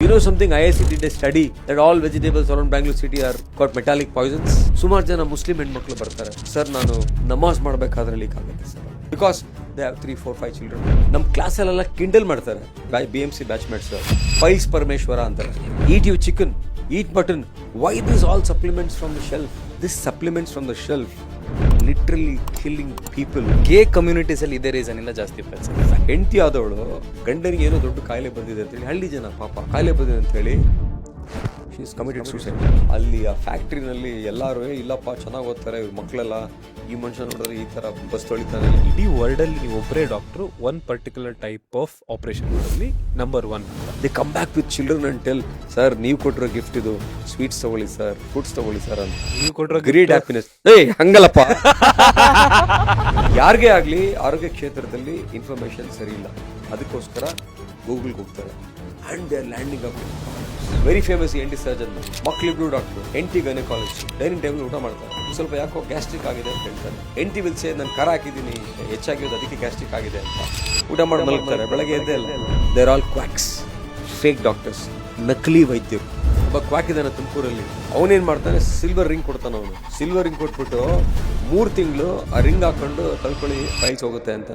You know something? IIC did a study that all vegetables around Bangalore city are got metallic poisons. ಸುಮಾರು ಜನ Muslim ಹೆಣ್ಮಕ್ಳು ಬರ್ತಾರೆ, sir ನಾನು ನಮಾಜ್ ಮಾಡಬೇಕಾದ್ರೆ ಲೀಕ್ ಆಗುತ್ತೆ sir, because they have 3, 4, 5 children. ನಮ್ಮ ಕ್ಲಾಸಲ್ಲೆಲ್ಲ ಕಿಂಡಲ್ ಮಾಡ್ತಾರೆ, BMC ಬ್ಯಾಚ್ಮೇಟ್ಸ್ ಫೈಲ್ಸ್ ಪರಮೇಶ್ವರ ಅಂತಾರೆ. Eat you chicken, eat mutton, why this all supplements from the shelf? This supplements from the shelf literally killing people. Gay communities ಅಲ್ಲಿ ಇದೇ ರೀಸನ್ ಇಂದ ಜಾಸ್ತಿ ಹೆಂಡತಿ ಆದವಳು ಗಂಡನಿಗೆ ಏನೋ ದೊಡ್ಡ ಕಾಯಿಲೆ ಬಂದಿದೆ ಅಂತ ಹೇಳಿ, ಹಳ್ಳಿ ಜನ ಪಾಪ ಕಾಯಿಲೆ ಬಂದಿದೆ ಅಂತ ಹೇಳಿ ಶಿ ಇಸ್ ಕಮಿಟೆಡ್ ಸೂಸೈಡ್. ಅಲ್ಲಿ ಆ ಫ್ಯಾಕ್ಟ್ರಿನಲ್ಲಿ ಎಲ್ಲರೂ ಇಲ್ಲಪ್ಪ ಚೆನ್ನಾಗಿ ಓದ್ತಾರೆ ಇವ್ರ ಮಕ್ಕಳೆಲ್ಲ, ಈ ಮನುಷ್ಯ ನೋಡಿದ್ರೆ ಈ ತರ ಬಸ್ ತೊಳಿತಾನೆ. ಇಡೀ ವರ್ಲ್ಡ್ ಅಲ್ಲಿ ನೀವು ಒಬ್ಬರೇ doctor one particular type of operation ಅಲ್ಲಿ number 1. They come back with children and tell, sir ನೀವು ಕೊಟ್ಟಿರೋ ಗಿಫ್ಟ್ ಇದು, ಸ್ವೀಟ್ಸ್ ತಗೊಳ್ಳಿ ಸರ್, ಫುಡ್ಸ್ ತಗೊಳ್ಳಿ ಸರ್ ಅಂತ. ನೀವು ಕೊಟ್ಟಿರೋ ಗ್ರೇಟ್ ಹ್ಯಾಪಿನೆಸ್. ಹಂಗಲ್ಲಪ್ಪ, ಯಾರಿಗೇ ಆಗ್ಲಿ ಆರೋಗ್ಯ ಕ್ಷೇತ್ರದಲ್ಲಿ ಇನ್ಫಾರ್ಮೇಶನ್ ಸರಿ ಇಲ್ಲ, ಅದಕ್ಕೋಸ್ಕರ ಗೂಗಲ್ಗೆ ಹೋಗ್ತಾರೆ and they are landing up. Very famous ENT surgeon, ಮಕ್ಳಿಬ್ರು doctor, ENT gynaecology, dining table ಊಟ ಮಾಡ್ತಾರೆ. ಸ್ವಲ್ಪ ಯಾಕೋ ಗ್ಯಾಸ್ಟ್ರಿಕ್ ಆಗಿದೆ ಅಂತ ಹೇಳ್ತಾರೆ. ಎಂಟಿ ವಿಲ್ಸೆ ನಾನು ಖಾರ ಹಾಕಿದ್ದೀನಿ ಹೆಚ್ಚಾಗಿರೋದು ಅದಕ್ಕೆ ಗ್ಯಾಸ್ಟ್ರಿಕ್ ಆಗಿದೆ ಅಂತ ಊಟ ಮಾಡಿ ಮಲಗ್ತಾರೆ. ಬೆಳಗ್ಗೆ ಎದ್ದೇ ಇಲ್ಲ. They are all quirks, fake doctors, ನಕಲಿ ವೈದ್ಯರು. ಒಬ್ಬ ಕ್ವಾಕ್ ಇದ್ದಾನೆ ತುಮಕೂರಲ್ಲಿ, ಅವನೇನ್ ಮಾಡ್ತಾನೆ, ಸಿಲ್ವರ್ ರಿಂಗ್ ಕೊಡ್ತಾನೆ. ಅವನು ಸಿಲ್ವರ್ ರಿಂಗ್ ಕೊಟ್ಬಿಟ್ಟು 3 ತಿಂಗಳು ಆ ರಿಂಗ್ ಹಾಕೊಂಡು ಕಳ್ಕೊಳ್ಳಿ ಫೈಲ್ಸ್ ಹೋಗುತ್ತೆ ಅಂತ.